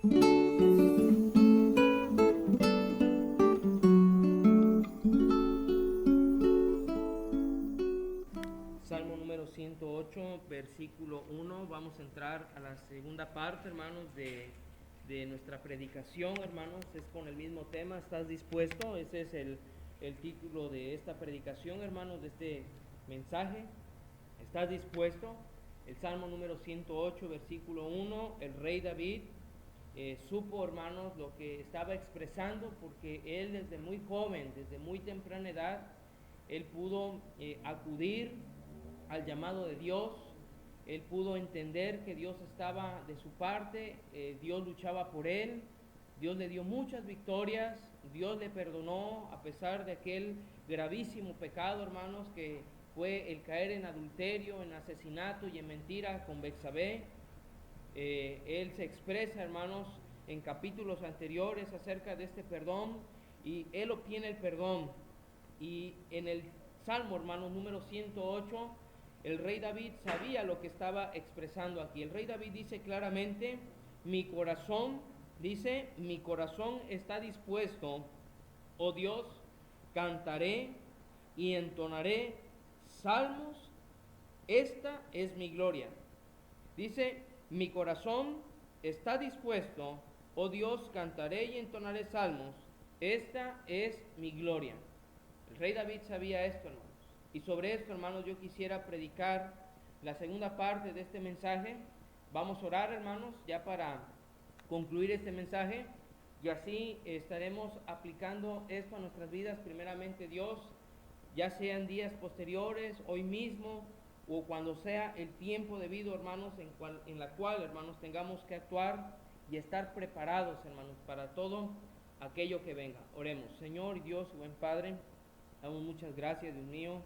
Salmo número 108, versículo 1. Vamos a entrar a la segunda parte, hermanos, de nuestra predicación, hermanos. Es con el mismo tema. ¿Estás dispuesto? Ese es el título de esta predicación, hermanos, de este mensaje. ¿Estás dispuesto? El Salmo número 108, versículo 1. El rey David supo, hermanos, lo que estaba expresando, porque él desde muy joven, desde muy temprana edad, él pudo acudir al llamado de Dios. Él pudo entender que Dios estaba de su parte, Dios luchaba por él, Dios le dio muchas victorias, Dios le perdonó a pesar de aquel gravísimo pecado, hermanos, que fue el caer en adulterio, en asesinato y en mentira con Betsabé. Él se expresa, hermanos, en capítulos anteriores acerca de este perdón, y él obtiene el perdón. Y en el Salmo, hermanos, número 108, el rey David sabía lo que estaba expresando aquí. El rey David dice claramente: mi corazón, dice, mi corazón está dispuesto, oh Dios, cantaré y entonaré salmos, esta es mi gloria. Dice: mi corazón está dispuesto, oh Dios, cantaré y entonaré salmos, esta es mi gloria. El rey David sabía esto, hermanos. Y sobre esto, hermanos, yo quisiera predicar la segunda parte de este mensaje. Vamos a orar, hermanos, ya para concluir este mensaje, y así estaremos aplicando esto a nuestras vidas, primeramente Dios, ya sean días posteriores, hoy mismo, o cuando sea el tiempo debido, hermanos, en la cual, hermanos, tengamos que actuar y estar preparados, hermanos, para todo aquello que venga. Oremos. Señor Dios, buen Padre, damos muchas gracias, Dios mío,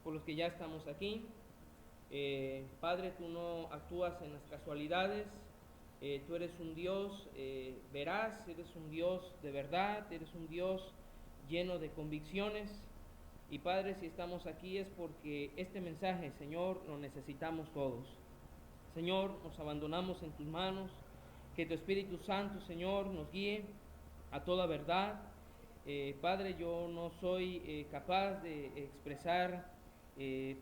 por los que ya estamos aquí. Padre, tú no actúas en las casualidades. Tú eres un Dios veraz, eres un Dios de verdad, eres un Dios lleno de convicciones. Y Padre, si estamos aquí es porque este mensaje, Señor, lo necesitamos todos. Señor, nos abandonamos en tus manos. Que tu Espíritu Santo, Señor, nos guíe a toda verdad. Padre, yo no soy capaz de expresar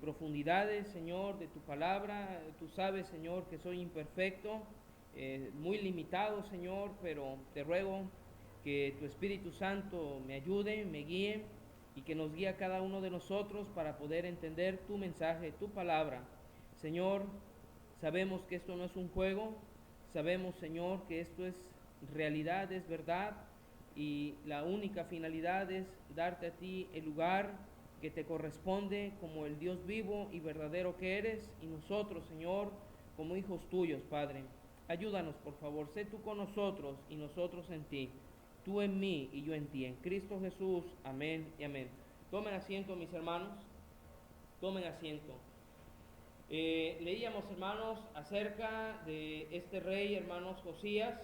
profundidades, Señor, de tu palabra. Tú sabes, Señor, que soy imperfecto, muy limitado, Señor, pero te ruego que tu Espíritu Santo me ayude, me guíe, y que nos guíe a cada uno de nosotros para poder entender tu mensaje, tu palabra. Señor, sabemos que esto no es un juego, sabemos, Señor, que esto es realidad, es verdad, y la única finalidad es darte a ti el lugar que te corresponde como el Dios vivo y verdadero que eres, y nosotros, Señor, como hijos tuyos, Padre. Ayúdanos, por favor, sé tú con nosotros y nosotros en ti, tú en mí y yo en ti, en Cristo Jesús. Amén y amén. Tomen asiento, mis hermanos, tomen asiento. Leíamos, hermanos, acerca de este rey, hermanos, Josías.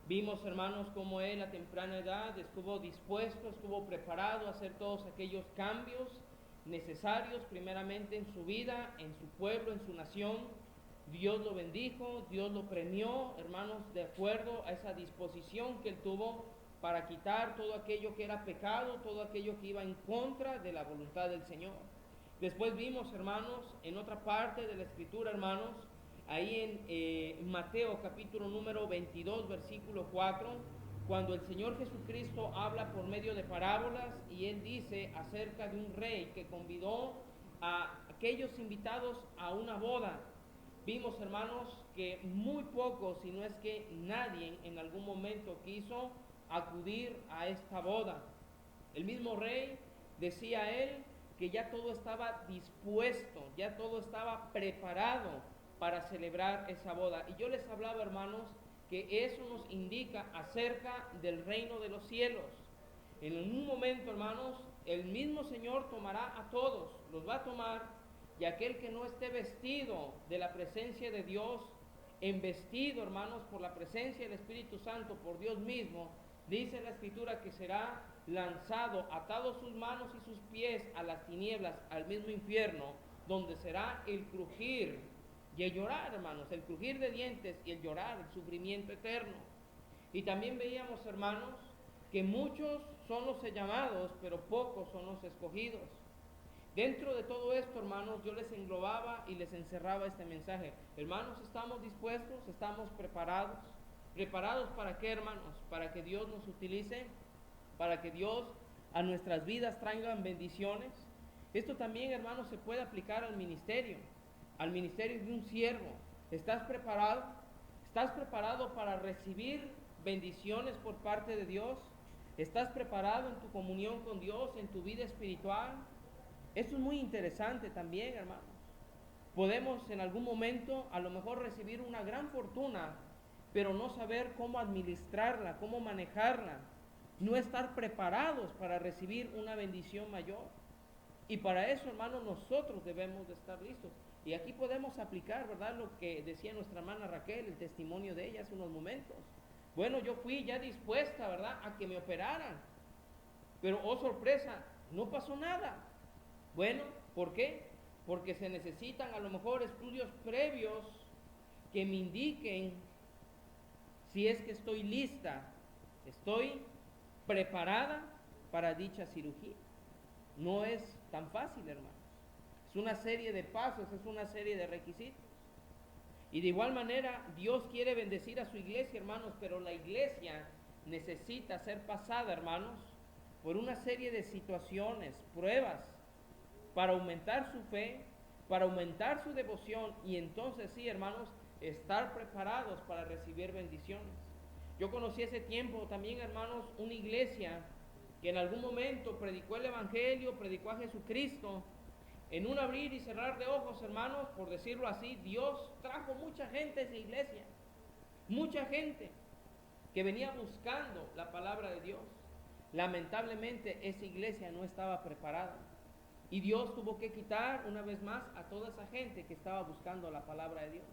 Vimos, hermanos, cómo él a temprana edad estuvo dispuesto, estuvo preparado a hacer todos aquellos cambios necesarios, primeramente en su vida, en su pueblo, en su nación. Dios lo bendijo, Dios lo premió, hermanos, de acuerdo a esa disposición que él tuvo para quitar todo aquello que era pecado, todo aquello que iba en contra de la voluntad del Señor. Después vimos, hermanos, en otra parte de la Escritura, hermanos, ahí en Mateo capítulo número 22, versículo 4, cuando el Señor Jesucristo habla por medio de parábolas, y él dice acerca de un rey que convidó a aquellos invitados a una boda. Vimos, hermanos, que muy pocos, si no es que nadie, en algún momento quiso acudir a esta boda. El mismo rey decía él que ya todo estaba dispuesto, ya todo estaba preparado para celebrar esa boda. Y yo les hablaba, hermanos, que eso nos indica acerca del reino de los cielos. En un momento, hermanos, el mismo Señor tomará a todos, los va a tomar, y aquel que no esté vestido de la presencia de Dios, embestido, hermanos, por la presencia del Espíritu Santo, por Dios mismo, dice la Escritura que será lanzado, atado sus manos y sus pies a las tinieblas, al mismo infierno, donde será el crujir y el llorar, hermanos, el crujir de dientes y el llorar, el sufrimiento eterno. Y también veíamos, hermanos, que muchos son los llamados, pero pocos son los escogidos. Dentro de todo esto, hermanos, yo les englobaba y les encerraba este mensaje. Hermanos, ¿estamos dispuestos? ¿Estamos preparados? ¿Preparados para qué, hermanos? Para que Dios nos utilice, para que Dios a nuestras vidas traigan bendiciones. Esto también, hermanos, se puede aplicar al ministerio de un siervo. ¿Estás preparado? ¿Estás preparado para recibir bendiciones por parte de Dios? ¿Estás preparado en tu comunión con Dios, en tu vida espiritual? Esto es muy interesante también, hermanos. Podemos en algún momento a lo mejor recibir una gran fortuna, pero no saber cómo administrarla, cómo manejarla, no estar preparados para recibir una bendición mayor. Y para eso, hermanos, nosotros debemos de estar listos. Y aquí podemos aplicar, ¿verdad?, lo que decía nuestra hermana Raquel, el testimonio de ella hace unos momentos. Bueno, yo fui ya dispuesta, ¿verdad?, a que me operaran. Pero, oh sorpresa, no pasó nada. Bueno, ¿por qué? Porque se necesitan a lo mejor estudios previos que me indiquen si es que estoy lista, estoy preparada para dicha cirugía. No es tan fácil, hermanos. Es una serie de pasos, es una serie de requisitos. Y de igual manera, Dios quiere bendecir a su iglesia, hermanos, pero la iglesia necesita ser pasada, hermanos, por una serie de situaciones, pruebas, para aumentar su fe, para aumentar su devoción y entonces sí, hermanos, estar preparados para recibir bendiciones. Yo conocí ese tiempo también, hermanos, una iglesia que en algún momento predicó el Evangelio, predicó a Jesucristo. En un abrir y cerrar de ojos, hermanos, por decirlo así, Dios trajo mucha gente a esa iglesia. Mucha gente que venía buscando la palabra de Dios. Lamentablemente esa iglesia no estaba preparada. Y Dios tuvo que quitar una vez más a toda esa gente que estaba buscando la palabra de Dios.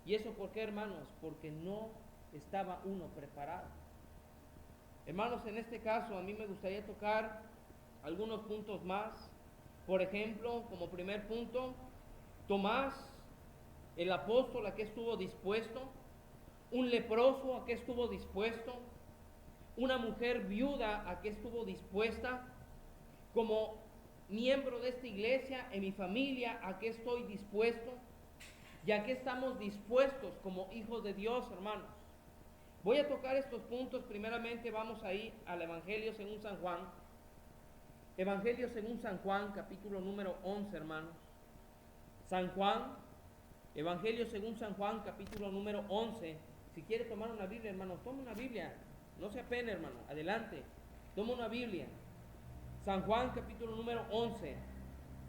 ¿Y eso por qué, hermanos? Porque no estaba uno preparado. Hermanos, en este caso a mí me gustaría tocar algunos puntos más. Por ejemplo, como primer punto, Tomás, el apóstol, ¿a qué estuvo dispuesto? Un leproso, ¿a qué estuvo dispuesto? Una mujer viuda, ¿a qué estuvo dispuesta? Como miembro de esta iglesia, en mi familia, ¿a qué estoy dispuesto? ¿Y a qué estamos dispuestos como hijos de Dios, hermanos? Voy a tocar estos puntos. Primeramente vamos a ir al Evangelio según San Juan. Evangelio según San Juan, capítulo número 11, hermanos. San Juan, Evangelio según San Juan, capítulo número 11. Si quiere tomar una Biblia, hermano, tome una Biblia. No se apene, hermano. Adelante. Toma una Biblia. San Juan, capítulo número 11,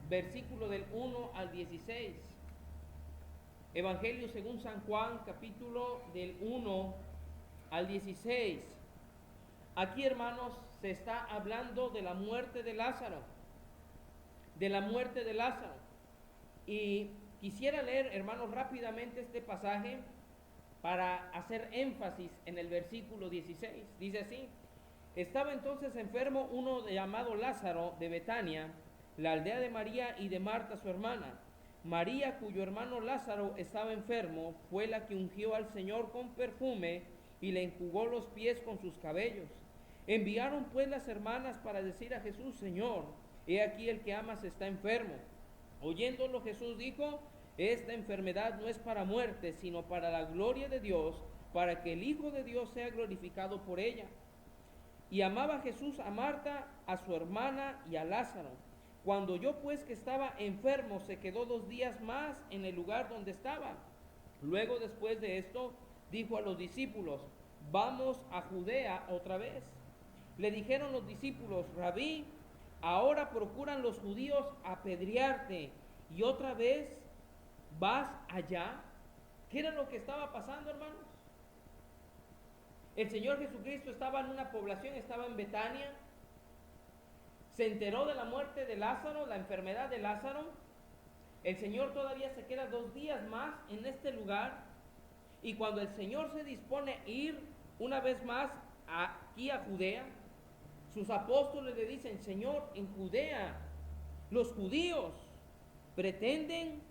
versículo del 1 al 16. Evangelio según San Juan, capítulo del 1 al 16. Aquí, hermanos, se está hablando de la muerte de Lázaro. De la muerte de Lázaro. Y quisiera leer, hermanos, rápidamente este pasaje para hacer énfasis en el versículo 16. Dice así: estaba entonces enfermo uno llamado Lázaro de Betania, la aldea de María y de Marta su hermana. María, cuyo hermano Lázaro estaba enfermo, fue la que ungió al Señor con perfume y le enjugó los pies con sus cabellos. Enviaron pues las hermanas para decir a Jesús: Señor, he aquí el que amas está enfermo. Oyéndolo Jesús dijo: esta enfermedad no es para muerte, sino para la gloria de Dios, para que el Hijo de Dios sea glorificado por ella. Y amaba Jesús a Marta, a su hermana y a Lázaro. Cuando oyó pues que estaba enfermo, se quedó 2 días más en el lugar donde estaba. Luego, después de esto, dijo a los discípulos: vamos a Judea otra vez. Le dijeron los discípulos: Rabí, ahora procuran los judíos apedrearte, y otra vez vas allá. ¿Qué era lo que estaba pasando, hermanos? El Señor Jesucristo estaba en una población, estaba en Betania. Se enteró de la muerte de Lázaro, la enfermedad de Lázaro. El Señor todavía se queda 2 días más en este lugar. Y cuando el Señor se dispone a ir una vez más aquí a Judea, sus apóstoles le dicen: Señor, en Judea los judíos pretenden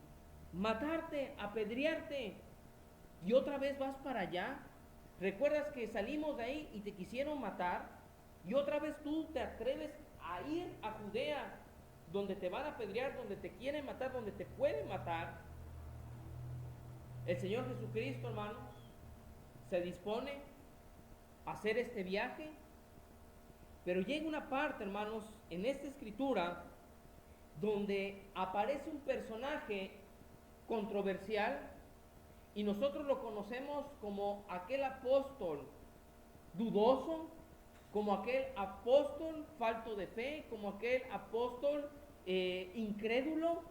matarte, apedrearte, y otra vez vas para allá. ¿Recuerdas que salimos de ahí y te quisieron matar? Y otra vez tú te atreves a ir a Judea, donde te van a apedrear, donde te quieren matar, donde te pueden matar. El Señor Jesucristo, hermanos, se dispone a hacer este viaje, pero llega una parte, hermanos, en esta escritura, donde aparece un personaje controversial, y nosotros lo conocemos como aquel apóstol dudoso, como aquel apóstol falto de fe, como aquel apóstol incrédulo,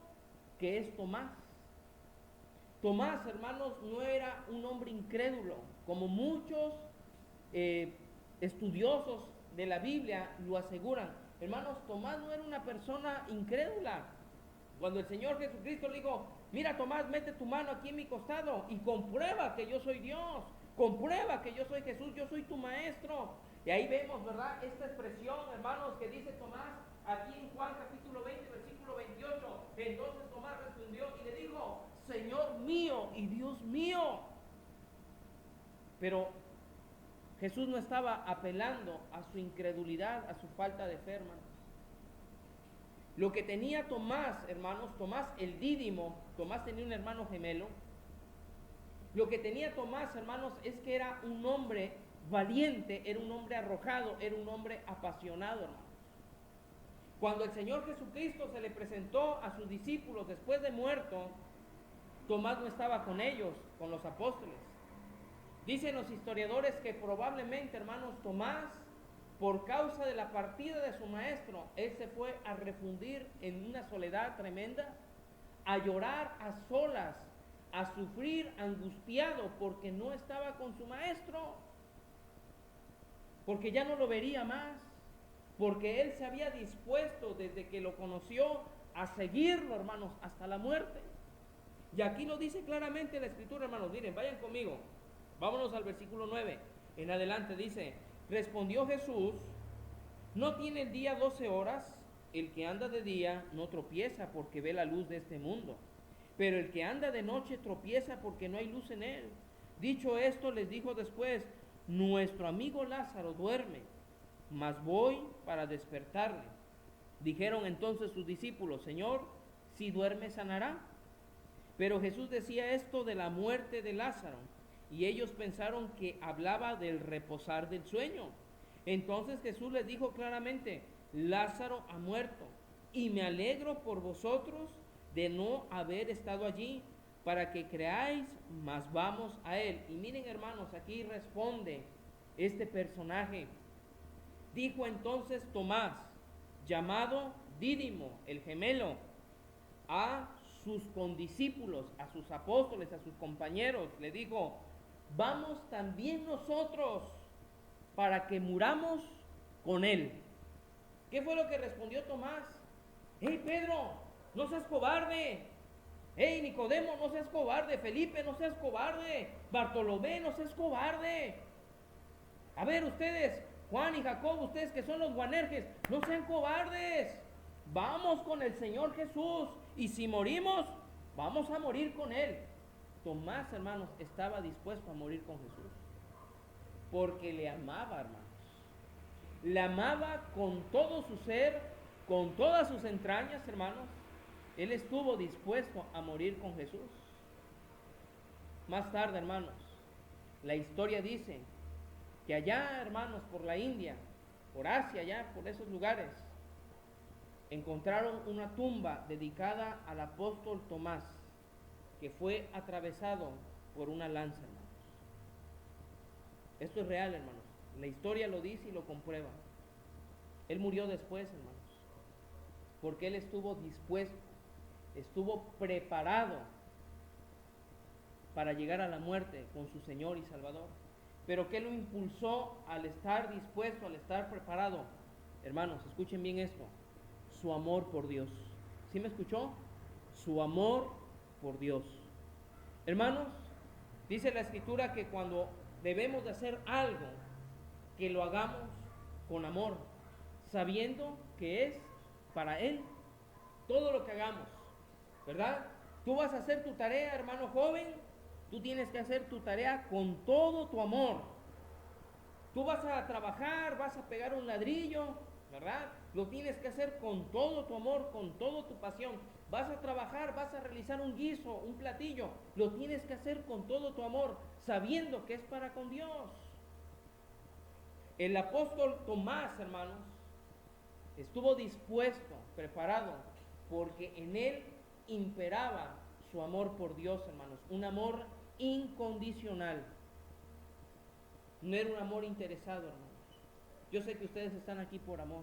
que es Tomás. Tomás, hermanos, no era un hombre incrédulo, como muchos estudiosos de la Biblia lo aseguran. Hermanos, Tomás no era una persona incrédula. Cuando el Señor Jesucristo le dijo, mira Tomás, mete tu mano aquí en mi costado y comprueba que yo soy Dios, comprueba que yo soy Jesús, yo soy tu maestro. Y ahí vemos, ¿verdad?, esta expresión, hermanos, que dice Tomás aquí en Juan capítulo 20, versículo 28. Entonces Tomás respondió y le dijo, Señor mío y Dios mío. Pero Jesús no estaba apelando a su incredulidad, a su falta de fe, hermanos. Lo que tenía Tomás, hermanos, Tomás el Dídimo, Tomás tenía un hermano gemelo. Lo que tenía Tomás, hermanos, es que era un hombre valiente, era un hombre arrojado, era un hombre apasionado, hermanos. Cuando el Señor Jesucristo se le presentó a sus discípulos después de muerto, Tomás no estaba con ellos, con los apóstoles. Dicen los historiadores que probablemente, hermanos, Tomás, por causa de la partida de su maestro, él se fue a refundir en una soledad tremenda, a llorar a solas, a sufrir angustiado porque no estaba con su maestro, porque ya no lo vería más, porque él se había dispuesto desde que lo conoció a seguirlo, hermanos, hasta la muerte. Y aquí lo dice claramente la Escritura, hermanos. Miren, vayan conmigo, vámonos al versículo 9 en adelante. Dice, respondió Jesús, ¿no tiene el día 12 horas? El que anda de día no tropieza porque ve la luz de este mundo, pero el que anda de noche tropieza porque no hay luz en él. Dicho esto, les dijo después, nuestro amigo Lázaro duerme, mas voy para despertarle. Dijeron entonces sus discípulos, Señor, si duerme sanará. Pero Jesús decía esto de la muerte de Lázaro, y ellos pensaron que hablaba del reposar del sueño. Entonces Jesús les dijo claramente, Lázaro ha muerto, y me alegro por vosotros de no haber estado allí, para que creáis, mas vamos a él. Y miren, hermanos, aquí responde este personaje. Dijo entonces Tomás, llamado Dídimo, el gemelo, a sus condiscípulos, a sus apóstoles, a sus compañeros, le dijo, vamos también nosotros para que muramos con él. ¿Qué fue lo que respondió Tomás? ¡Hey Pedro, no seas cobarde! ¡Hey Nicodemo, no seas cobarde! ¡Felipe, no seas cobarde! ¡Bartolomé, no seas cobarde! A ver ustedes, Juan y Jacob, ustedes que son los Boanerges, no sean cobardes. Vamos con el Señor Jesús, y si morimos, vamos a morir con él. Tomás, hermanos, estaba dispuesto a morir con Jesús, porque le amaba, hermanos. Le amaba con todo su ser, con todas sus entrañas, hermanos. Él estuvo dispuesto a morir con Jesús. Más tarde, hermanos, la historia dice que allá, hermanos, por la India, por Asia, allá, por esos lugares, encontraron una tumba dedicada al apóstol Tomás, que fue atravesado por una lanza, hermanos. Esto es real, hermanos. La historia lo dice y lo comprueba. Él murió después, hermanos, porque él estuvo dispuesto, estuvo preparado para llegar a la muerte con su Señor y Salvador. Pero ¿qué lo impulsó al estar dispuesto, al estar preparado? Hermanos, escuchen bien esto: su amor por Dios. ¿Sí me escuchó? Su amor por Dios. Hermanos, dice la Escritura que cuando debemos de hacer algo, que lo hagamos con amor, sabiendo que es para Él todo lo que hagamos, ¿verdad? Tú vas a hacer tu tarea, hermano joven, tú tienes que hacer tu tarea con todo tu amor, Tú vas a trabajar, vas a pegar un ladrillo, ¿verdad? Lo tienes que hacer con todo tu amor, con toda tu pasión. Vas a trabajar, vas a realizar un guiso, un platillo. Lo tienes que hacer con todo tu amor, sabiendo que es para con Dios. El apóstol Tomás, hermanos, estuvo dispuesto, preparado, porque en él imperaba su amor por Dios, hermanos. Un amor incondicional. No era un amor interesado, hermanos. Yo sé que ustedes están aquí por amor.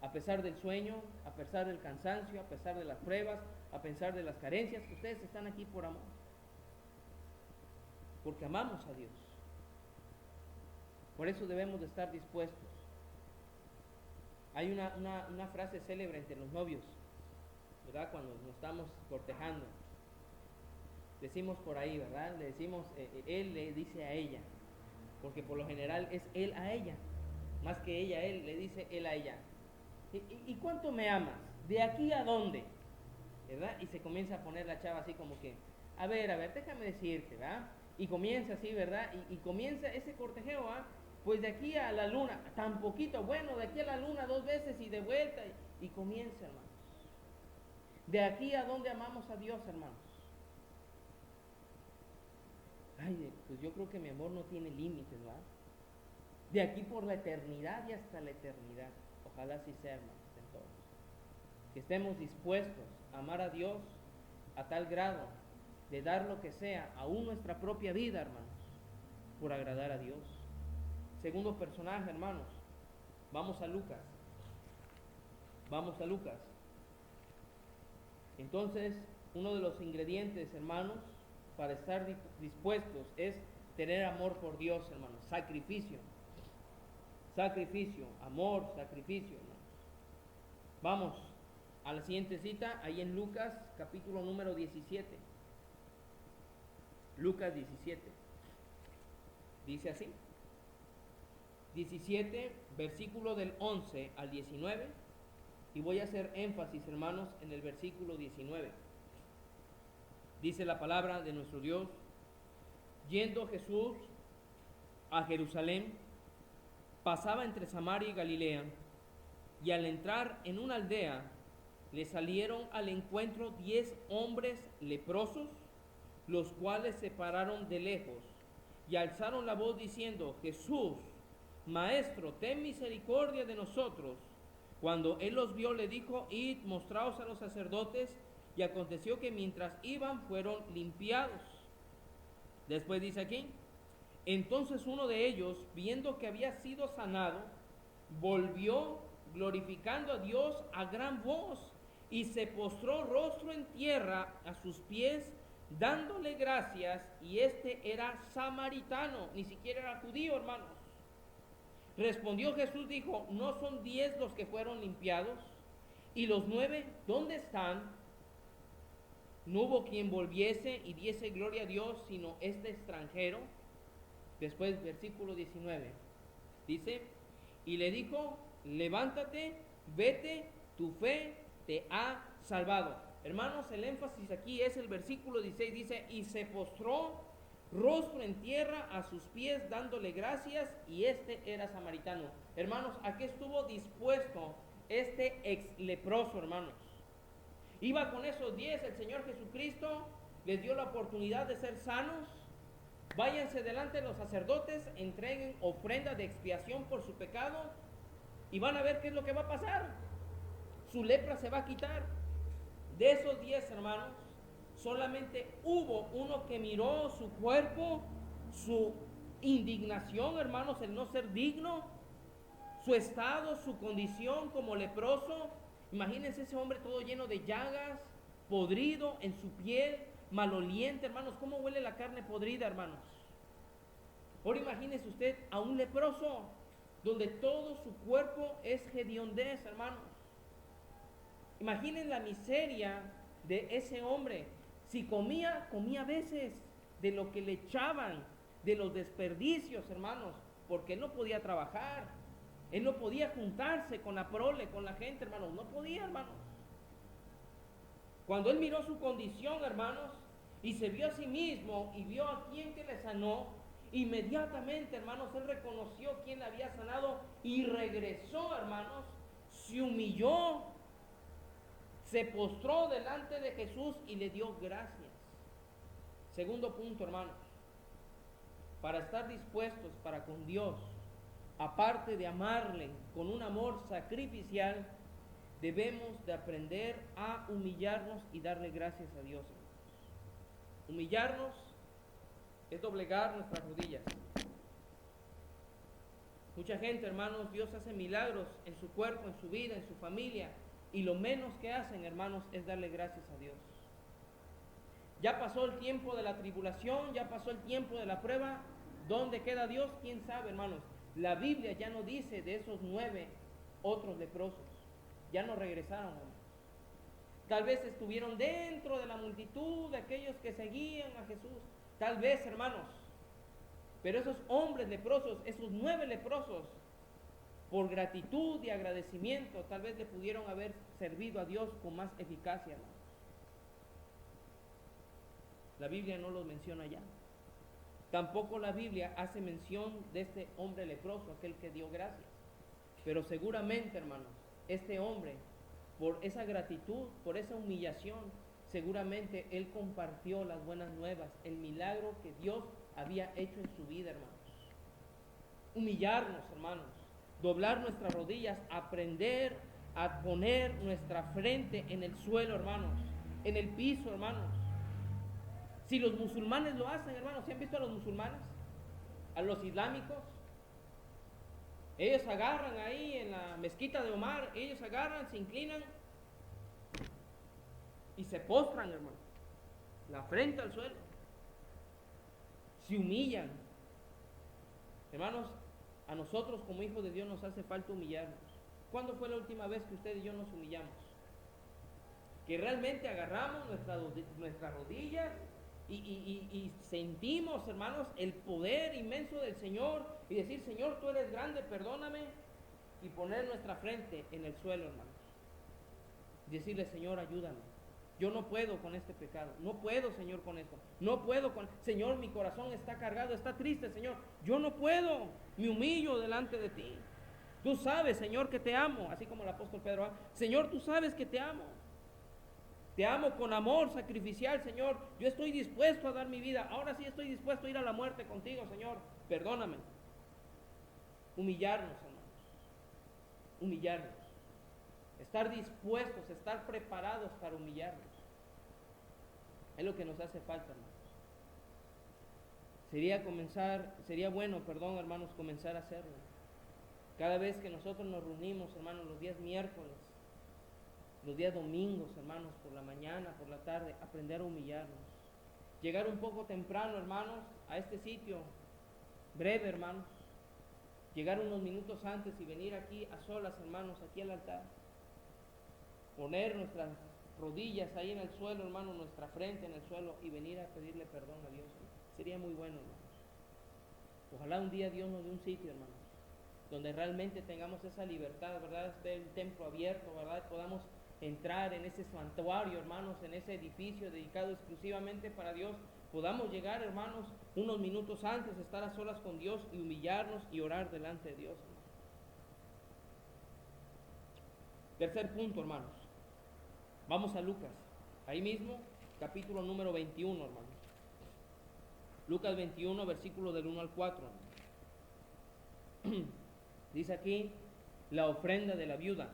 A pesar del sueño, a pesar del cansancio, a pesar de las pruebas, a pesar de las carencias, ustedes están aquí por amor. Porque amamos a Dios. Por eso debemos de estar dispuestos. Hay una frase célebre entre los novios, ¿verdad? Cuando nos estamos cortejando. Decimos por ahí, ¿verdad? Le decimos, él le dice a ella, porque por lo general es él a ella, más que ella a él, le dice él a ella. ¿Y cuánto me amas? ¿De aquí a dónde? ¿Verdad? Y se comienza a poner la chava así como que, a ver, déjame decirte, ¿verdad? Y comienza así, ¿verdad? Y comienza ese cortejeo, ¿ah? Pues de aquí a la luna, tan poquito, bueno, de aquí a la luna 2 veces y de vuelta, y comienza, hermanos. De aquí a dónde amamos a Dios, hermanos. Ay, pues yo creo que mi amor no tiene límites, ¿verdad? De aquí por la eternidad y hasta la eternidad. Ojalá así sea, hermanos, entonces. Que estemos dispuestos a amar a Dios a tal grado de dar lo que sea, aún nuestra propia vida, hermanos, por agradar a Dios. Segundo personaje, hermanos, vamos a Lucas. Vamos a Lucas. Entonces, uno de los ingredientes, hermanos, para estar dispuestos es tener amor por Dios, hermanos. Sacrificio. Sacrificio, amor, sacrificio, hermanos. Vamos a la siguiente cita, ahí en Lucas, capítulo número 17. Lucas 17. Dice así. 17, versículo del 11 al 19. Y voy a hacer énfasis, hermanos, en el versículo 19. Dice la palabra de nuestro Dios: yendo Jesús a Jerusalén, pasaba entre Samaria y Galilea, y al entrar en una aldea, le salieron al encuentro 10 hombres leprosos, los cuales se pararon de lejos, y alzaron la voz diciendo: Jesús, Maestro, ten misericordia de nosotros. Cuando él los vio, le dijo: id, mostraos a los sacerdotes. Y aconteció que mientras iban, fueron limpiados. Después dice aquí: entonces uno de ellos, viendo que había sido sanado, volvió glorificando a Dios a gran voz, y se postró rostro en tierra a sus pies, dándole gracias. Y este era samaritano, ni siquiera era judío, hermanos. Respondió Jesús, dijo: ¿no son 10 los que fueron limpiados? ¿Y los 9 dónde están? No hubo quien volviese y diese gloria a Dios, sino este extranjero. Después, versículo 19, dice: y le dijo: levántate, vete, tu fe te ha salvado. Hermanos, el énfasis aquí es el versículo 16, dice: y se postró rostro en tierra a sus pies, dándole gracias, y este era samaritano. Hermanos, ¿a qué estuvo dispuesto este ex leproso, hermanos? Iba con esos 10, el Señor Jesucristo les dio la oportunidad de ser sanos. Váyanse delante de los sacerdotes, entreguen ofrenda de expiación por su pecado, y van a ver qué es lo que va a pasar. Su lepra se va a quitar. De esos 10, hermanos, solamente hubo uno que miró su cuerpo, su indignación, hermanos, el no ser digno, su estado, su condición como leproso. Imagínense ese hombre todo lleno de llagas, podrido en su piel, maloliente, hermanos. ¿Cómo huele la carne podrida, hermanos? Ahora imagínese usted a un leproso, donde todo su cuerpo es hediondez, hermanos. Imaginen la miseria de ese hombre. Si comía, comía a veces de lo que le echaban, de los desperdicios, hermanos, porque él no podía trabajar, él no podía juntarse con la prole, con la gente, hermanos, no podía, hermanos. Cuando él miró su condición, hermanos, y se vio a sí mismo y vio a quien que le sanó, Inmediatamente, hermanos, él reconoció quién le había sanado y regresó, hermanos, se humilló, se postró delante de Jesús y le dio gracias. Segundo punto, hermanos, para estar dispuestos para con Dios, aparte de amarle con un amor sacrificial, debemos de aprender a humillarnos y darle gracias a Dios. Humillarnos es doblegar nuestras rodillas. Mucha gente, hermanos, Dios hace milagros en su cuerpo, en su vida, en su familia, y lo menos que hacen, hermanos, es darle gracias a Dios. Ya pasó el tiempo de la tribulación, ya pasó el tiempo de la prueba. ¿Dónde queda Dios? ¿Quién sabe, hermanos? La Biblia ya no dice de esos 9 otros leprosos. Ya no regresaron, hermanos. Tal vez estuvieron dentro de la multitud de aquellos que seguían a Jesús. Tal vez, hermanos. Pero esos hombres leprosos, esos 9 leprosos, por gratitud y agradecimiento, tal vez le pudieron haber servido a Dios con más eficacia, hermanos. La Biblia no los menciona ya. Tampoco la Biblia hace mención de este hombre leproso, aquel que dio gracias. Pero seguramente, hermanos, este hombre, por esa gratitud, por esa humillación, seguramente él compartió las buenas nuevas, el milagro que Dios había hecho en su vida, hermanos. Humillarnos, hermanos, doblar nuestras rodillas, aprender a poner nuestra frente en el suelo, hermanos, en el piso, hermanos. Si los musulmanes lo hacen, hermanos, ¿se han visto a los musulmanes? A los islámicos. Ellos agarran ahí en la mezquita de Omar, ellos agarran, se inclinan y se postran, hermano. La frente al suelo. Se humillan. Hermanos, a nosotros como hijos de Dios nos hace falta humillarnos. ¿Cuándo fue la última vez que usted y yo nos humillamos? Que realmente agarramos nuestras rodillas y sentimos, hermanos, el poder inmenso del Señor y decir, Señor, tú eres grande, perdóname, y poner nuestra frente en el suelo, hermanos. Y decirle, Señor, ayúdame. Yo no puedo con este pecado, no puedo, Señor, con esto, no puedo con... Señor, mi corazón está cargado, está triste, Señor, yo no puedo, me humillo delante de ti. Tú sabes, Señor, que te amo, así como el apóstol Pedro, Señor, tú sabes que te amo. Te amo con amor sacrificial, Señor. Yo estoy dispuesto a dar mi vida. Ahora sí estoy dispuesto a ir a la muerte contigo, Señor. Perdóname. Humillarnos, hermanos. Humillarnos. Estar dispuestos, estar preparados para humillarnos. Es lo que nos hace falta, hermanos. Sería bueno, hermanos, comenzar a hacerlo. Cada vez que nosotros nos reunimos, hermanos, los días miércoles, los días domingos, hermanos, por la mañana, por la tarde, aprender a humillarnos. Llegar un poco temprano, hermanos, a este sitio, breve, hermanos. Llegar unos minutos antes y venir aquí a solas, hermanos, aquí al altar. Poner nuestras rodillas ahí en el suelo, hermanos, nuestra frente en el suelo y venir a pedirle perdón a Dios. Sería muy bueno, hermanos. Ojalá un día Dios nos dé un sitio, hermanos, donde realmente tengamos esa libertad, ¿verdad? Esté el templo abierto, ¿verdad? Podamos entrar en ese santuario, hermanos, en ese edificio dedicado exclusivamente para Dios. Podamos llegar, hermanos, unos minutos antes, estar a solas con Dios y humillarnos y orar delante de Dios, hermanos. Tercer punto, hermanos. Vamos a Lucas, ahí mismo, capítulo número 21, hermanos. Lucas 21, versículo del 1 al 4. Dice aquí, la ofrenda de la viuda.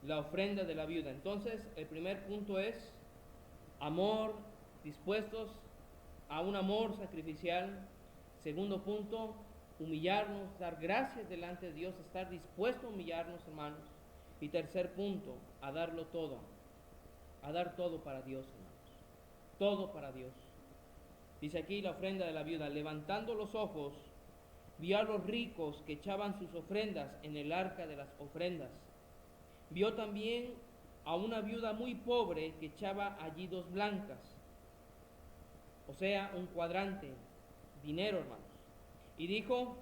La ofrenda de la viuda. Entonces, el primer punto es amor, dispuestos a un amor sacrificial. Segundo punto, humillarnos, dar gracias delante de Dios, estar dispuestos a humillarnos, hermanos. Y tercer punto, a darlo todo, a dar todo para Dios, hermanos. Todo para Dios. Dice aquí la ofrenda de la viuda, levantando los ojos, vio a los ricos que echaban sus ofrendas en el arca de las ofrendas. Vio también a una viuda muy pobre que echaba allí 2 blancas, o sea, un cuadrante, dinero, hermanos. Y dijo,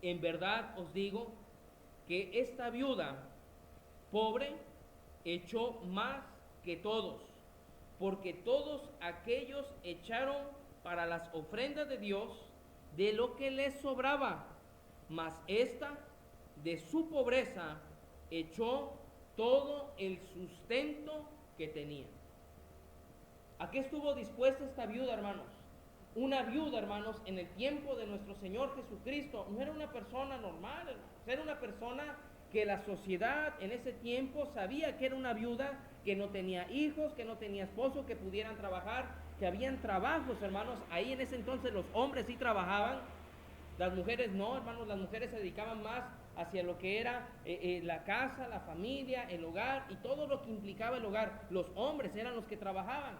en verdad os digo que esta viuda pobre echó más que todos, porque todos aquellos echaron para las ofrendas de Dios de lo que le sobraba, mas ésta de su pobreza echó todo el sustento que tenía. ¿A qué estuvo dispuesta esta viuda, hermanos? Una viuda, hermanos, en el tiempo de nuestro Señor Jesucristo, no era una persona normal, hermanos. Era una persona que la sociedad en ese tiempo sabía que era una viuda, que no tenía hijos, que no tenía esposo, que pudieran trabajar, que habían trabajos, hermanos. Ahí en ese entonces los hombres sí trabajaban, las mujeres no, hermanos. Las mujeres se dedicaban más hacia lo que era la casa, la familia, el hogar y todo lo que implicaba el hogar. Los hombres eran los que trabajaban.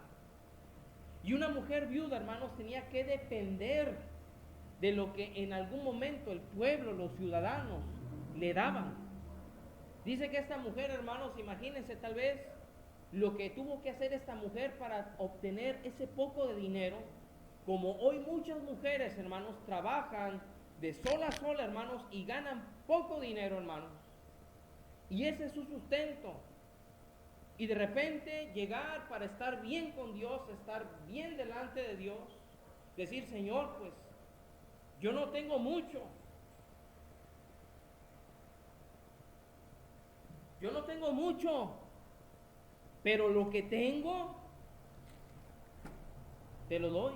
Y una mujer viuda, hermanos, tenía que depender de lo que en algún momento el pueblo, los ciudadanos, le daban. Dice que esta mujer, hermanos, imagínense tal vez lo que tuvo que hacer esta mujer para obtener ese poco de dinero. Como hoy muchas mujeres, hermanos, trabajan de sol a sol, hermanos, y ganan poco dinero, hermanos. Y ese es su sustento. Y de repente llegar para estar bien con Dios, estar bien delante de Dios, decir, Señor, pues yo no tengo mucho, pero lo que tengo, te lo doy.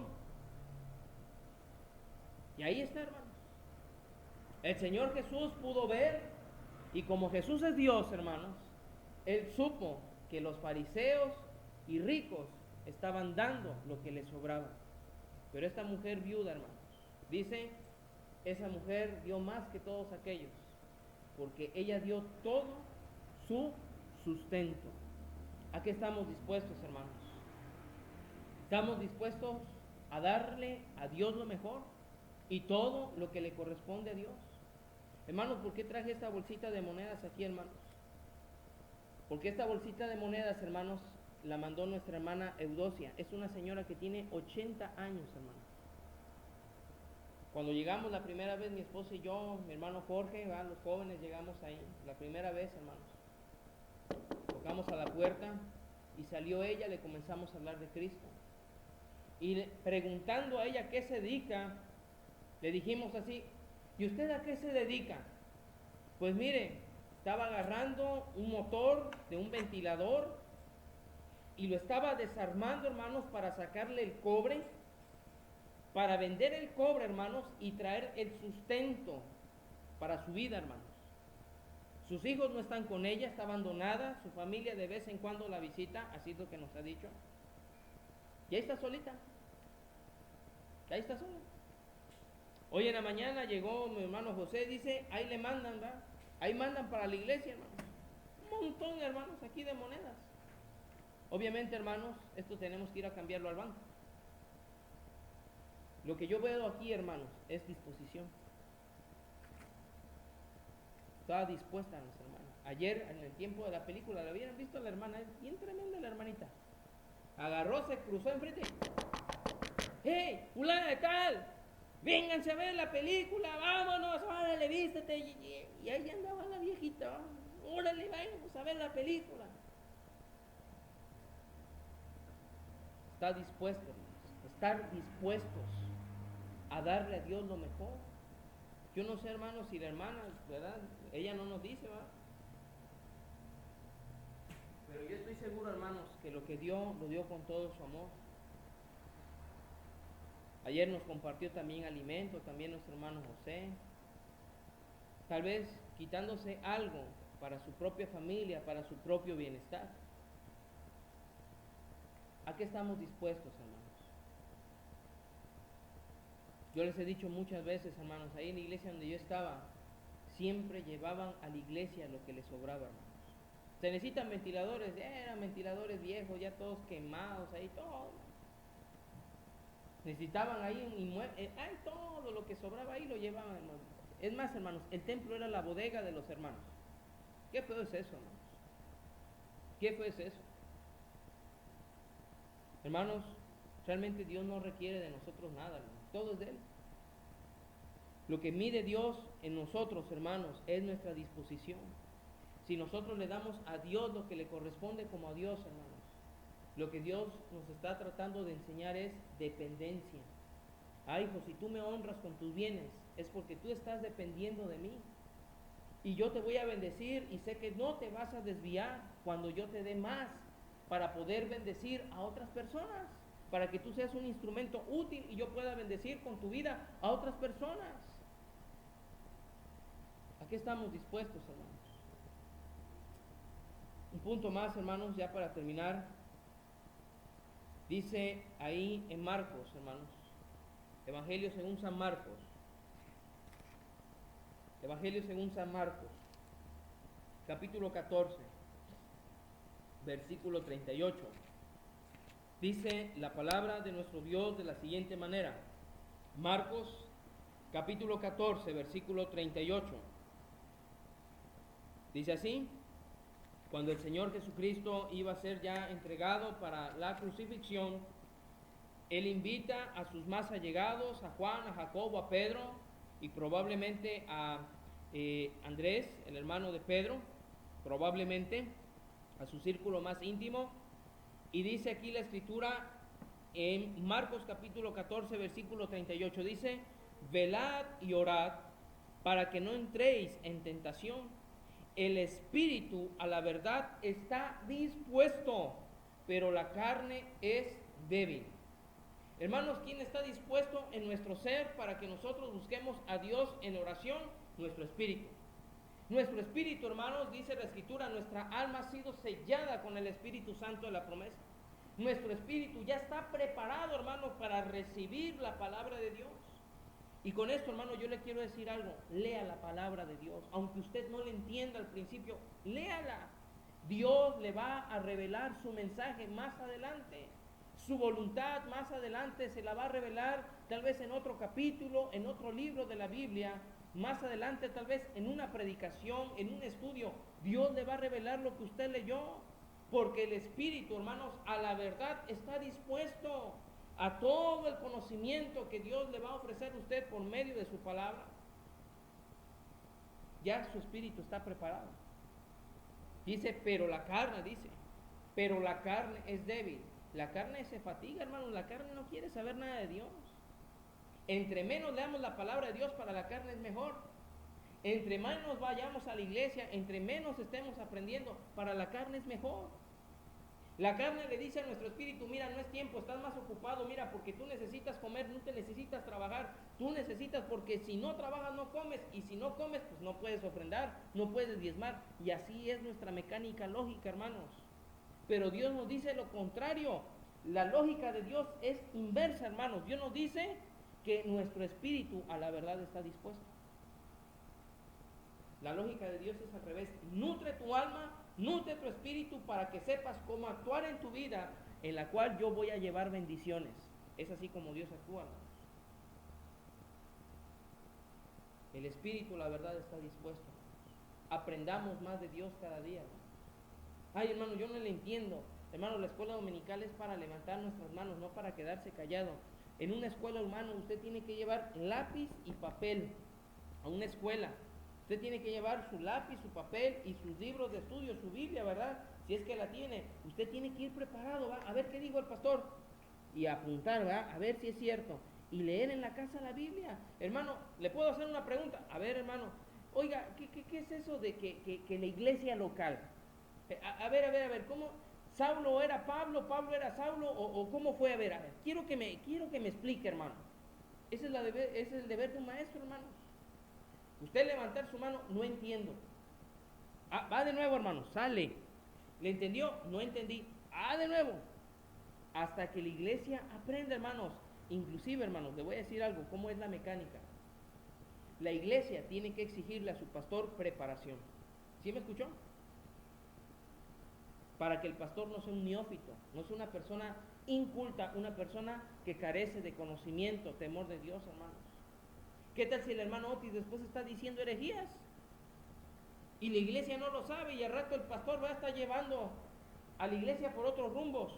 Y ahí está, hermanos. El Señor Jesús pudo ver, y como Jesús es Dios, hermanos, Él supo que los fariseos y ricos estaban dando lo que les sobraba. Pero esta mujer viuda, hermanos, dice, esa mujer dio más que todos aquellos, porque ella dio todo su sustento. ¿A qué estamos dispuestos, hermanos? ¿Estamos dispuestos a darle a Dios lo mejor y todo lo que le corresponde a Dios? Hermanos, ¿por qué traje esta bolsita de monedas aquí, hermanos? Porque esta bolsita de monedas, hermanos, la mandó nuestra hermana Eudocia. Es una señora que tiene 80 años, hermanos. Cuando llegamos la primera vez, mi esposa y yo, mi hermano Jorge, los jóvenes llegamos ahí, la primera vez, hermanos. Tocamos a la puerta y salió ella, le comenzamos a hablar de Cristo. Y preguntando a ella qué se dedica, le dijimos así, ¿y usted a qué se dedica? Pues mire, estaba agarrando un motor de un ventilador y lo estaba desarmando, hermanos, para sacarle el cobre, para vender el cobre, hermanos, y traer el sustento para su vida, hermanos. Sus hijos no están con ella, está abandonada, su familia de vez en cuando la visita, así es lo que nos ha dicho. Y ahí está solita, ahí está sola. Hoy en la mañana llegó mi hermano José, dice, ahí le mandan, ¿verdad? Ahí mandan para la iglesia, hermanos. Un montón, hermanos, aquí de monedas. Obviamente, hermanos, esto tenemos que ir a cambiarlo al banco. Lo que yo veo aquí, hermanos, es disposición. Estaba dispuesta nuestra hermana. Ayer, en el tiempo de la película, ¿la habían visto a la hermana? Es bien tremenda la hermanita. Agarró, se cruzó enfrente. ¡Hey, fulana de tal! Vénganse a ver la película, vámonos, órale, vístete. Y ahí andaba la viejita, órale, vamos a ver la película. Está dispuesto, hermanos, estar dispuestos a darle a Dios lo mejor. Yo no sé, hermanos, si la hermana, ¿verdad? Ella no nos dice, ¿verdad? Pero yo estoy seguro, hermanos, que lo que dio, lo dio con todo su amor. Ayer nos compartió también alimento, también nuestro hermano José. Tal vez quitándose algo para su propia familia, para su propio bienestar. ¿A qué estamos dispuestos, hermanos? Yo les he dicho muchas veces, hermanos, ahí en la iglesia donde yo estaba, siempre llevaban a la iglesia lo que les sobraba, hermanos. Se necesitan ventiladores, eran ventiladores viejos, ya todos quemados, ahí todo. Necesitaban ahí un inmueble, todo lo que sobraba ahí lo llevaban, hermanos. Es más, hermanos, el templo era la bodega de los hermanos. ¿Qué feo es eso, hermanos? ¿Qué feo es eso? Hermanos, realmente Dios no requiere de nosotros nada, hermanos. Todo es de Él. Lo que mide Dios en nosotros, hermanos, es nuestra disposición. Si nosotros le damos a Dios lo que le corresponde como a Dios, hermanos, lo que Dios nos está tratando de enseñar es dependencia. Hijo, si tú me honras con tus bienes, es porque tú estás dependiendo de mí. Y yo te voy a bendecir y sé que no te vas a desviar cuando yo te dé más para poder bendecir a otras personas, para que tú seas un instrumento útil y yo pueda bendecir con tu vida a otras personas. ¿A qué estamos dispuestos, hermanos? Un punto más, hermanos, ya para terminar. Dice ahí en Marcos, hermanos, Evangelio según San Marcos. Evangelio según San Marcos, capítulo 14, versículo 38. Dice la palabra de nuestro Dios de la siguiente manera. Marcos, capítulo 14, versículo 38. Dice así: cuando el Señor Jesucristo iba a ser ya entregado para la crucifixión, Él invita a sus más allegados, a Juan, a Jacobo, a Pedro y probablemente a Andrés, el hermano de Pedro, probablemente a su círculo más íntimo. Y dice aquí la escritura en Marcos capítulo 14, versículo 38, dice: velad y orad para que no entréis en tentación. El espíritu a la verdad está dispuesto, pero la carne es débil. Hermanos, ¿quién está dispuesto en nuestro ser para que nosotros busquemos a Dios en oración? Nuestro espíritu. Nuestro espíritu, hermanos, dice la escritura, nuestra alma ha sido sellada con el Espíritu Santo de la promesa. Nuestro espíritu ya está preparado, hermanos, para recibir la palabra de Dios. Y con esto, hermano, yo le quiero decir algo: lea la palabra de Dios. Aunque usted no le entienda al principio, léala. Dios le va a revelar su mensaje más adelante. Su voluntad más adelante se la va a revelar, tal vez en otro capítulo, en otro libro de la Biblia. Más adelante, tal vez en una predicación, en un estudio, Dios le va a revelar lo que usted leyó. Porque el Espíritu, hermanos, a la verdad está dispuesto a todo el conocimiento que Dios le va a ofrecer a usted por medio de su palabra. Ya su espíritu está preparado. Dice, pero la carne es débil. La carne se fatiga, hermanos, la carne no quiere saber nada de Dios. Entre menos leamos la palabra de Dios, para la carne es mejor. Entre menos vayamos a la iglesia, entre menos estemos aprendiendo, para la carne es mejor. La carne le dice a nuestro espíritu: mira, no es tiempo, estás más ocupado, mira, porque tú necesitas comer, no te necesitas trabajar, tú necesitas, porque si no trabajas no comes, y si no comes, pues no puedes ofrendar, no puedes diezmar, y así es nuestra mecánica lógica, hermanos. Pero Dios nos dice lo contrario. La lógica de Dios es inversa, hermanos. Dios nos dice que nuestro espíritu a la verdad está dispuesto. La lógica de Dios es al revés: nutre tu alma, nutre tu espíritu para que sepas cómo actuar en tu vida, en la cual yo voy a llevar bendiciones. Es así como Dios actúa, hermanos. El espíritu, la verdad, está dispuesto. Aprendamos más de Dios cada día, hermanos. Ay, hermano, yo no le entiendo. Hermano, la escuela dominical es para levantar nuestras manos, no para quedarse callado. En una escuela, hermano, usted tiene que llevar lápiz y papel a una escuela. Usted tiene que llevar su lápiz, su papel y sus libros de estudio, su Biblia, ¿verdad? Si es que la tiene. Usted tiene que ir preparado, ¿va? A ver qué dijo el pastor. Y apuntar, ¿verdad? A ver si es cierto. Y leer en la casa la Biblia. Hermano, ¿le puedo hacer una pregunta? A ver, hermano. Oiga, ¿qué es eso de que la iglesia local? A ver, ¿cómo? ¿Saulo era Pablo? ¿Pablo era Saulo? ¿O cómo fue? A ver, quiero que me explique, hermano. Ese es el deber de un maestro, hermano. Usted levantar su mano: no entiendo. Va de nuevo, hermano, sale. ¿Le entendió? No entendí. De nuevo. Hasta que la iglesia aprenda, hermanos. Inclusive, hermanos, le voy a decir algo: ¿cómo es la mecánica? La iglesia tiene que exigirle a su pastor preparación. ¿Sí me escuchó? Para que el pastor no sea un neófito, no sea una persona inculta, una persona que carece de conocimiento, temor de Dios, hermanos. ¿Qué tal si el hermano Otis después está diciendo herejías? Y la iglesia no lo sabe, y al rato el pastor va a estar llevando a la iglesia por otros rumbos.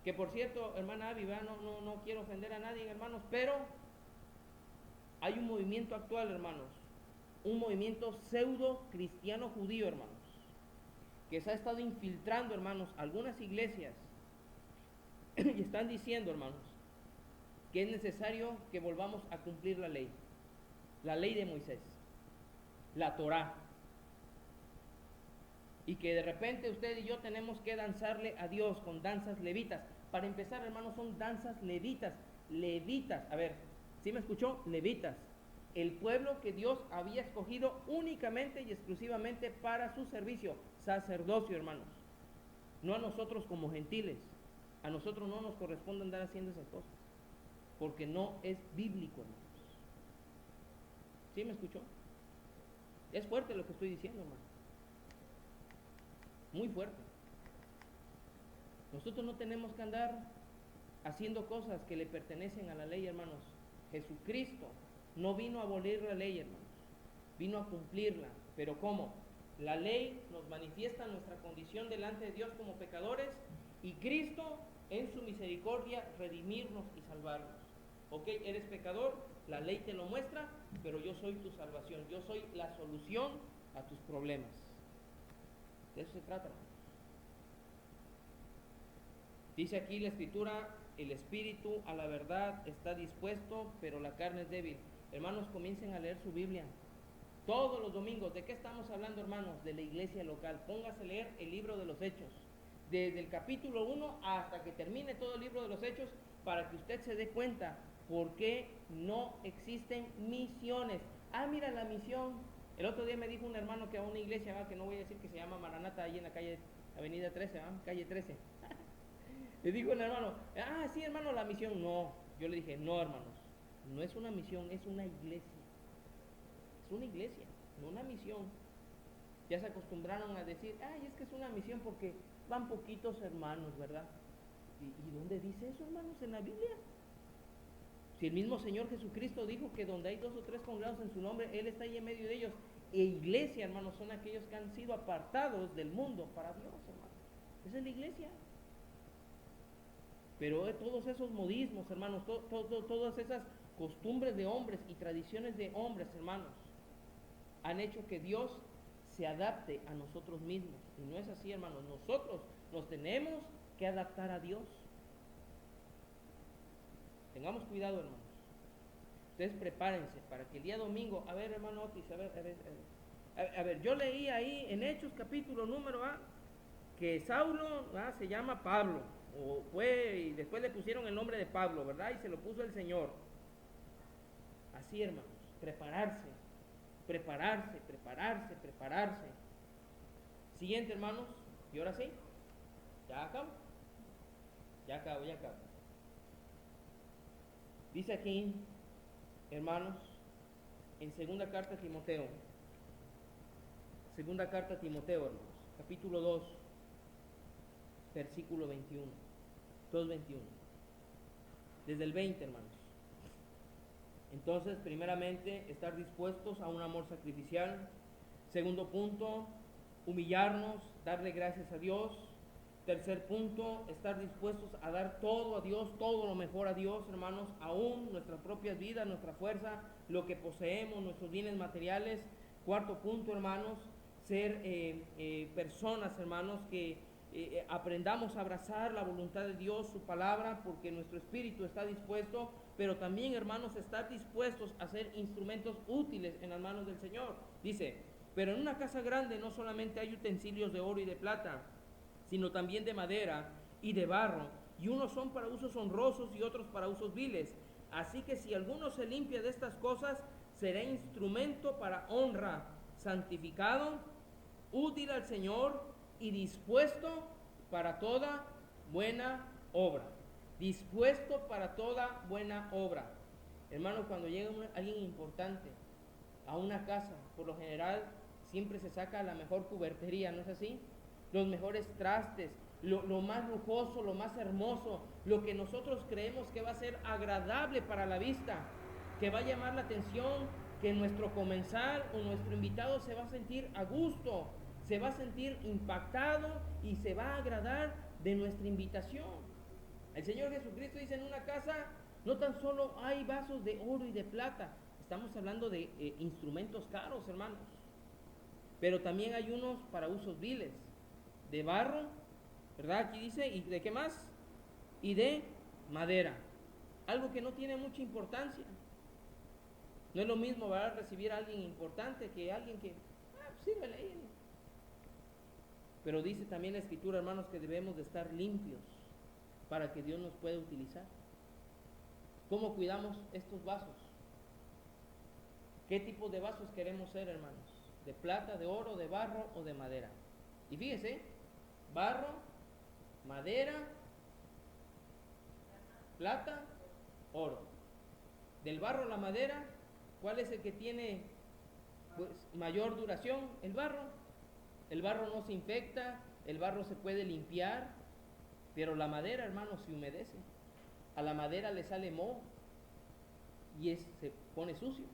Que por cierto, hermana Avi, no quiero ofender a nadie, hermanos, pero hay un movimiento actual, hermanos, un movimiento pseudo cristiano judío, hermanos, que se ha estado infiltrando, hermanos, algunas iglesias y están diciendo, hermanos, que es necesario que volvamos a cumplir la ley de Moisés, la Torá. Y que de repente usted y yo tenemos que danzarle a Dios con danzas levitas. Para empezar, hermanos, son danzas levitas. Levitas, a ver, ¿sí me escuchó? Levitas. El pueblo que Dios había escogido únicamente y exclusivamente para su servicio, sacerdocio, hermanos. No a nosotros como gentiles. A nosotros no nos corresponde andar haciendo esas cosas, porque no es bíblico, hermanos. ¿Sí me escuchó? Es fuerte lo que estoy diciendo, hermano. Muy fuerte. Nosotros no tenemos que andar haciendo cosas que le pertenecen a la ley, hermanos. Jesucristo no vino a abolir la ley, hermanos. Vino a cumplirla. ¿Pero cómo? La ley nos manifiesta nuestra condición delante de Dios como pecadores, y Cristo en su misericordia redimirnos y salvarnos. Ok, eres pecador, la ley te lo muestra, pero yo soy tu salvación, yo soy la solución a tus problemas. De eso se trata, hermanos. Dice aquí la Escritura, el espíritu a la verdad está dispuesto, pero la carne es débil. Hermanos, comiencen a leer su Biblia todos los domingos. ¿De qué estamos hablando, hermanos? De la iglesia local. Póngase a leer el libro de los Hechos, desde el capítulo 1 hasta que termine todo el libro de los Hechos, para que usted se dé cuenta por qué no existen misiones. Ah, mira la misión. El otro día me dijo un hermano que a una iglesia, que no voy a decir, que se llama Maranata, ahí en la calle, avenida 13, calle 13. Le dijo el hermano, sí, hermano, la misión. No, yo le dije, no, hermanos, no es una misión, es una iglesia. Es una iglesia, no una misión. Ya se acostumbraron a decir, es que es una misión porque van poquitos hermanos, ¿verdad? ¿Y dónde dice eso, hermanos, en la Biblia? Si el mismo Señor Jesucristo dijo que donde hay 2 o 3 congregados en su nombre, Él está ahí en medio de ellos. E iglesia, hermanos, son aquellos que han sido apartados del mundo para Dios, hermanos. Esa es la iglesia. Pero todos esos modismos, hermanos, todas esas costumbres de hombres y tradiciones de hombres, hermanos, han hecho que Dios se adapte a nosotros mismos. Y no es así, hermanos. Nosotros nos tenemos que adaptar a Dios. Tengamos cuidado, hermanos. Ustedes prepárense para que el día domingo, a ver, hermano Otis, a ver, yo leí ahí en Hechos capítulo número que Saulo se llama Pablo, y después le pusieron el nombre de Pablo, ¿verdad? Y se lo puso el Señor. Así, hermanos, prepararse. Siguiente, hermanos, y ahora sí, ya acabo. Dice aquí, hermanos, en segunda carta a Timoteo, hermanos, capítulo 2, versículo 21, 2:21, desde el 20, hermanos. Entonces, primeramente, estar dispuestos a un amor sacrificial. Segundo punto, humillarnos, darle gracias a Dios. Tercer punto, estar dispuestos a dar todo a Dios, todo lo mejor a Dios, hermanos, aún nuestras propias vidas, nuestra fuerza, lo que poseemos, nuestros bienes materiales. Cuarto punto, hermanos, ser personas, hermanos, que aprendamos a abrazar la voluntad de Dios, su palabra, porque nuestro espíritu está dispuesto, pero también, hermanos, estar dispuestos a ser instrumentos útiles en las manos del Señor. Dice, pero en una casa grande no solamente hay utensilios de oro y de plata, sino también de madera y de barro, y unos son para usos honrosos y otros para usos viles. Así que si alguno se limpia de estas cosas, será instrumento para honra, santificado, útil al Señor y dispuesto para toda buena obra. Dispuesto para toda buena obra. Hermano, cuando llega alguien importante a una casa, por lo general siempre se saca la mejor cubertería, ¿no es así? Los mejores trastes, lo más lujoso, lo más hermoso, lo que nosotros creemos que va a ser agradable para la vista, que va a llamar la atención, que nuestro comensal o nuestro invitado se va a sentir a gusto, se va a sentir impactado y se va a agradar de nuestra invitación. El Señor Jesucristo dice, en una casa no tan solo hay vasos de oro y de plata, estamos hablando de instrumentos caros, hermanos, pero también hay unos para usos viles, de barro, ¿verdad? Aquí dice, ¿y de qué más? Y de madera. algo que no tiene mucha importancia. No es lo mismo, ¿verdad?, recibir a alguien importante que alguien que, sírvele ahí. Pero dice también la Escritura, hermanos, que debemos de estar limpios para que Dios nos pueda utilizar. ¿Cómo cuidamos estos vasos? ¿Qué tipo de vasos queremos ser, hermanos? ¿De plata, de oro, de barro o de madera? Y fíjese, barro, madera, plata, oro. Del barro a la madera, ¿cuál es el que tiene pues mayor duración? El barro. El barro no se infecta, el barro se puede limpiar, pero la madera, hermanos, se humedece. A la madera le sale moho y se pone sucio.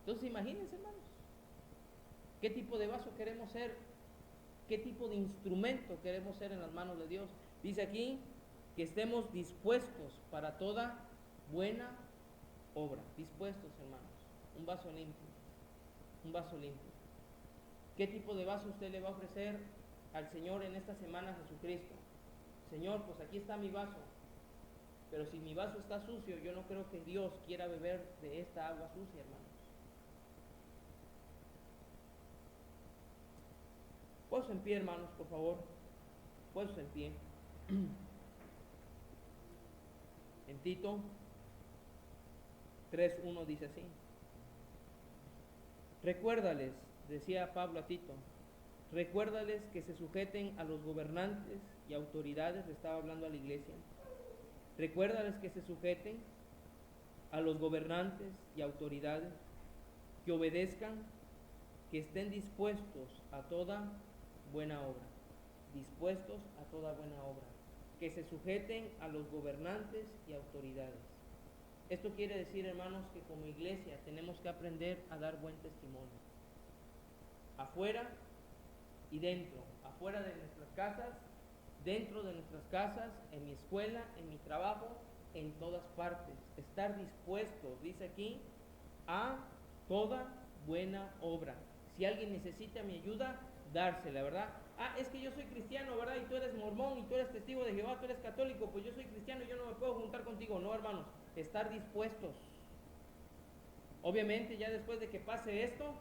Entonces imagínense, hermanos, qué tipo de vaso queremos ser, qué tipo de instrumento queremos ser en las manos de Dios. Dice aquí que estemos dispuestos para toda buena obra. Dispuestos, hermanos. Un vaso limpio, un vaso limpio. ¿Qué tipo de vaso usted le va a ofrecer al Señor en esta semana a Jesucristo? Señor, pues aquí está mi vaso, pero si mi vaso está sucio, yo no creo que Dios quiera beber de esta agua sucia, hermanos. Puestos en pie, hermanos, por favor. Puestos en pie. En Tito 3:1 dice así: recuérdales, decía Pablo a Tito, recuérdales que se sujeten a los gobernantes y autoridades. Le estaba hablando a la iglesia. Recuérdales que se sujeten a los gobernantes y autoridades, que obedezcan, que estén dispuestos a toda buena obra. Dispuestos a toda buena obra. Que se sujeten a los gobernantes y autoridades. Esto quiere decir, hermanos, que como iglesia tenemos que aprender a dar buen testimonio. Afuera y dentro. Afuera de nuestras casas, dentro de nuestras casas, en mi escuela, en mi trabajo, en todas partes. Estar dispuestos, dice aquí, a toda buena obra. Si alguien necesita mi ayuda, dársela, ¿verdad? Es que yo soy cristiano, ¿verdad? Y tú eres mormón, y tú eres testigo de Jehová, tú eres católico, pues yo soy cristiano y yo no me puedo juntar contigo. No, hermanos, estar dispuestos. Obviamente, ya después de que pase esto,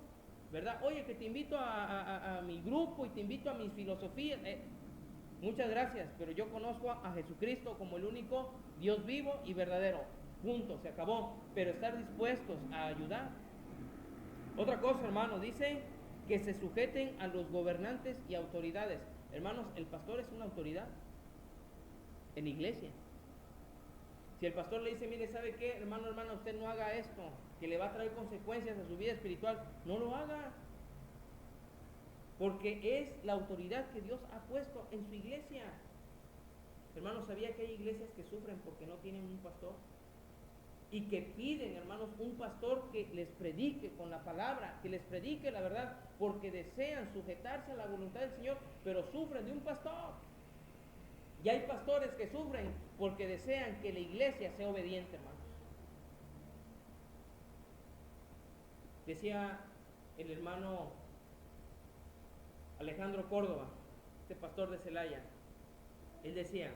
¿verdad? Oye, que te invito a mi grupo y te invito a mis filosofías. Muchas gracias, pero yo conozco a Jesucristo como el único Dios vivo y verdadero. Punto, se acabó. Pero estar dispuestos a ayudar. Otra cosa, hermano, dice que se sujeten a los gobernantes y autoridades. Hermanos, el pastor es una autoridad en la iglesia. Si el pastor le dice, mire, ¿sabe qué, hermano, hermana, usted no haga esto, que le va a traer consecuencias a su vida espiritual? No lo haga. Porque es la autoridad que Dios ha puesto en su iglesia. Hermanos, ¿sabía que hay iglesias que sufren porque no tienen un pastor? Y que piden, hermanos, un pastor que les predique con la palabra, que les predique la verdad, porque desean sujetarse a la voluntad del Señor, pero sufren de un pastor. Y hay pastores que sufren porque desean que la iglesia sea obediente, hermanos. Decía el hermano Alejandro Córdoba, este pastor de Celaya, él decía,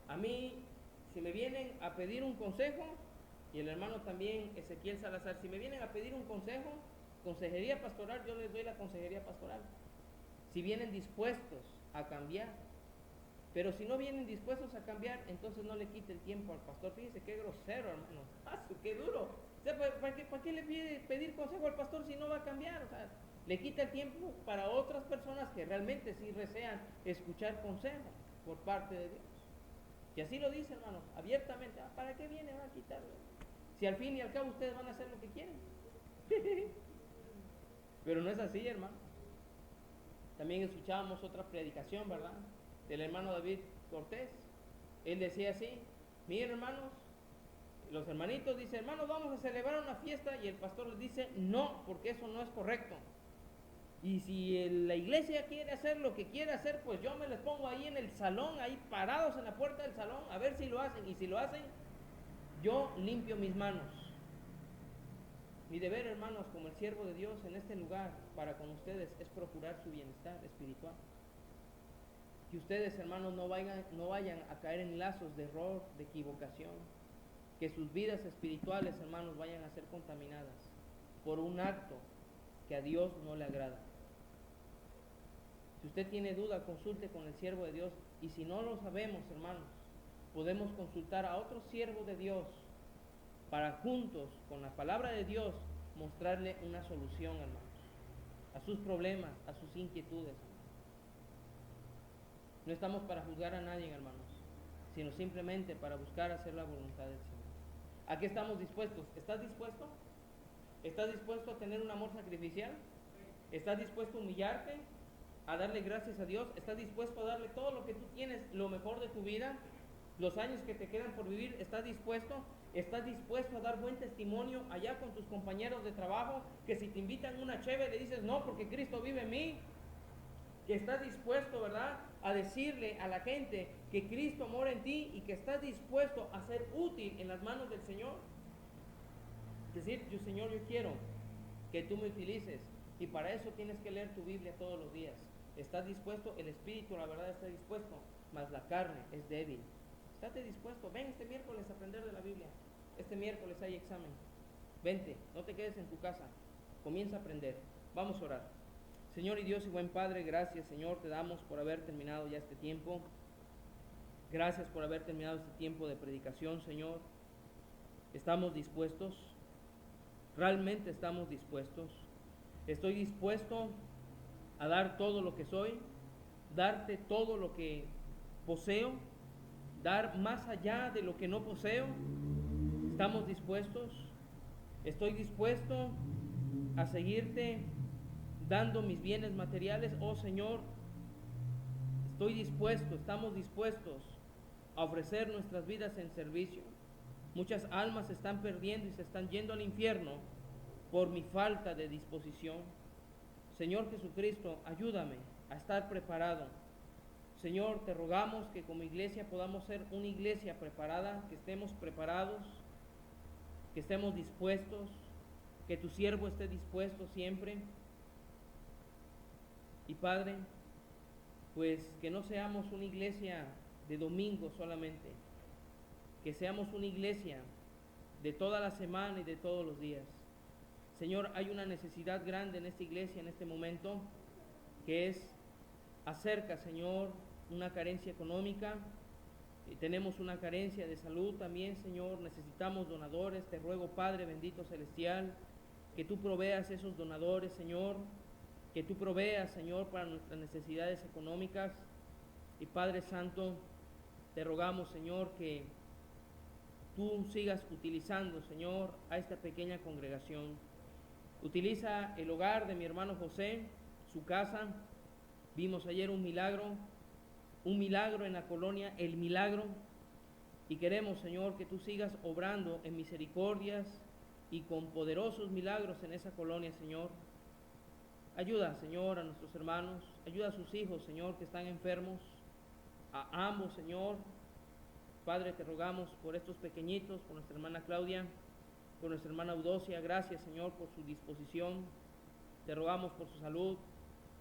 a mí, si me vienen a pedir un consejo, y el hermano también, Ezequiel Salazar, si me vienen a pedir un consejo, consejería pastoral, yo les doy la consejería pastoral. Si vienen dispuestos a cambiar. Pero si no vienen dispuestos a cambiar, entonces no le quite el tiempo al pastor. Fíjese qué grosero, hermano. ¡Qué duro! O sea, ¿para qué le pide pedir consejo al pastor si no va a cambiar? O sea, le quita el tiempo para otras personas que realmente sí desean escuchar consejo por parte de Dios. Y así lo dice, hermano, abiertamente. ¿Para qué viene? Va a quitarlo. Si al fin y al cabo ustedes van a hacer lo que quieren. Pero no es así, hermano. También escuchábamos otra predicación, ¿verdad?, del hermano David Cortés. Él decía así, miren, hermanos, los hermanitos dicen, hermanos, vamos a celebrar una fiesta, y el pastor les dice, no, porque eso no es correcto. Y si la iglesia quiere hacer lo que quiere hacer, pues yo me les pongo ahí en el salón, ahí parados en la puerta del salón, a ver si lo hacen. Y si lo hacen, yo limpio mis manos. Mi deber, hermanos, como el siervo de Dios en este lugar, para con ustedes, es procurar su bienestar espiritual. Que ustedes, hermanos, no vayan a caer en lazos de error, de equivocación. que sus vidas espirituales, hermanos, vayan a ser contaminadas por un acto que a Dios no le agrada. Si usted tiene duda, consulte con el siervo de Dios, y si no lo sabemos, hermanos, podemos consultar a otro siervo de Dios para juntos, con la palabra de Dios, mostrarle una solución, hermanos, a sus problemas, a sus inquietudes. No estamos para juzgar a nadie, hermanos, sino simplemente para buscar hacer la voluntad del Señor. ¿A qué estamos dispuestos? ¿Estás dispuesto? ¿Estás dispuesto a tener un amor sacrificial? ¿Estás dispuesto a humillarte? ¿A darle gracias a Dios? ¿Estás dispuesto a darle todo lo que tú tienes, lo mejor de tu vida? Los años que te quedan por vivir, ¿estás dispuesto? ¿Estás dispuesto a dar buen testimonio allá con tus compañeros de trabajo? Que si te invitan una cheve le dices no, porque Cristo vive en mí. Que estás dispuesto, ¿verdad?, a decirle a la gente que Cristo mora en ti, y que estás dispuesto a ser útil en las manos del Señor. Es decir, yo, Señor, yo quiero que tú me utilices, y para eso tienes que leer tu Biblia todos los días. ¿Estás dispuesto? El espíritu, la verdad, está dispuesto, mas la carne es débil. Estate dispuesto. Ven este miércoles a aprender de la Biblia. Este miércoles hay examen. Vente, no te quedes en tu casa. Comienza a aprender. Vamos a orar. Señor y Dios y buen Padre, gracias, Señor, te damos por haber terminado ya este tiempo. Gracias por haber terminado este tiempo de predicación, Señor. Estamos dispuestos. Realmente estamos dispuestos. Estoy dispuesto a dar todo lo que soy, darte todo lo que poseo, dar más allá de lo que no poseo. Estamos dispuestos. Estoy dispuesto a seguirte dando mis bienes materiales. Oh Señor, estoy dispuesto, estamos dispuestos a ofrecer nuestras vidas en servicio. Muchas almas se están perdiendo y se están yendo al infierno por mi falta de disposición. Señor Jesucristo, ayúdame a estar preparado. Señor, te rogamos que como iglesia podamos ser una iglesia preparada, que estemos preparados, que estemos dispuestos, que tu siervo esté dispuesto siempre. Y Padre, pues que no seamos una iglesia de domingo solamente, que seamos una iglesia de toda la semana y de todos los días. Señor, hay una necesidad grande en esta iglesia en este momento, que es acerca, Señor, una carencia económica, y tenemos una carencia de salud también, Señor. Necesitamos donadores. Te ruego, Padre bendito celestial, que tú proveas esos donadores, Señor, que tú proveas, Señor, para nuestras necesidades económicas. Y Padre Santo, te rogamos, Señor, que tú sigas utilizando, Señor, a esta pequeña congregación. Utiliza el hogar de mi hermano José, su casa. Vimos ayer un milagro en la colonia El Milagro, y queremos, Señor, que tú sigas obrando en misericordias y con poderosos milagros en esa colonia, Señor. Ayuda, Señor, a nuestros hermanos, ayuda a sus hijos, Señor, que están enfermos, a ambos, Señor. Padre, te rogamos por estos pequeñitos, por nuestra hermana Claudia, por nuestra hermana Eudocia. Gracias, Señor, por su disposición. Te rogamos por su salud,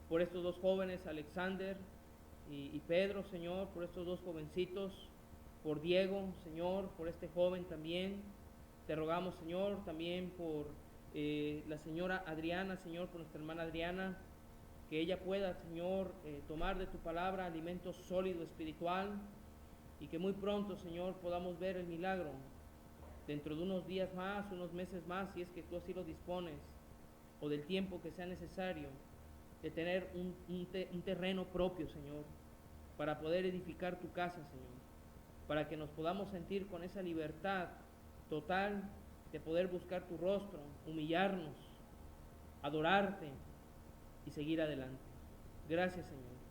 por estos dos jóvenes, Alexander y Pedro, Señor, por estos dos jovencitos, por Diego, Señor, por este joven también. Te rogamos, Señor, también por la señora Adriana, Señor, por nuestra hermana Adriana, que ella pueda, Señor, tomar de tu palabra alimento sólido espiritual, y que muy pronto, Señor, podamos ver el milagro dentro de unos días más, unos meses más, si es que tú así lo dispones, o del tiempo que sea necesario, de tener un terreno propio, Señor, para poder edificar tu casa, Señor, para que nos podamos sentir con esa libertad total de poder buscar tu rostro, humillarnos, adorarte y seguir adelante. Gracias, Señor.